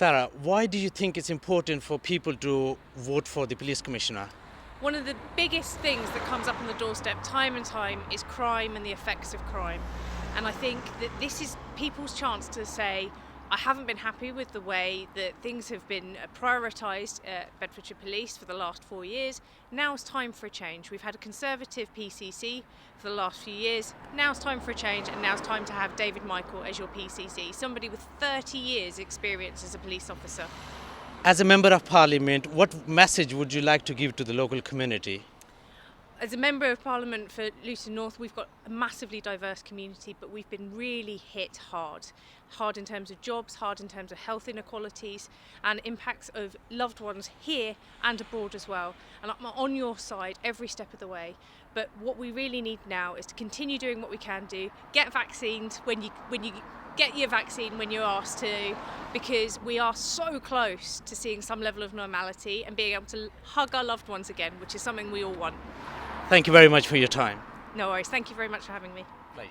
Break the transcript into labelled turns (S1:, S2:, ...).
S1: Sarah, why do you think it's important for people to vote for the police commissioner?
S2: One of the biggest things that comes up on the doorstep time and time is crime and the effects of crime. And I think that this is people's chance to say, I haven't been happy with the way that things have been prioritised at Bedfordshire Police for the last 4 years. Now it's time for a change. We've had a Conservative PCC for the last few years. Now it's time for a change, and now it's time to have David Michael as your PCC, somebody with 30 years experience as a police officer.
S1: As a member of parliament, what message would you like to give to the local community?
S2: As a Member of Parliament for Luton North, we've got a massively diverse community, but we've been really hit hard. Hard in terms of jobs, hard in terms of health inequalities, and impacts of loved ones here and abroad as well. And I'm on your side every step of the way. But what we really need now is to continue doing what we can do, get vaccinated when you get your vaccine when you're asked to, because we are so close to seeing some level of normality and being able to hug our loved ones again, which is something we all want.
S1: Thank you very much for your time.
S2: No worries. Thank you very much for having me.
S1: Pleasure.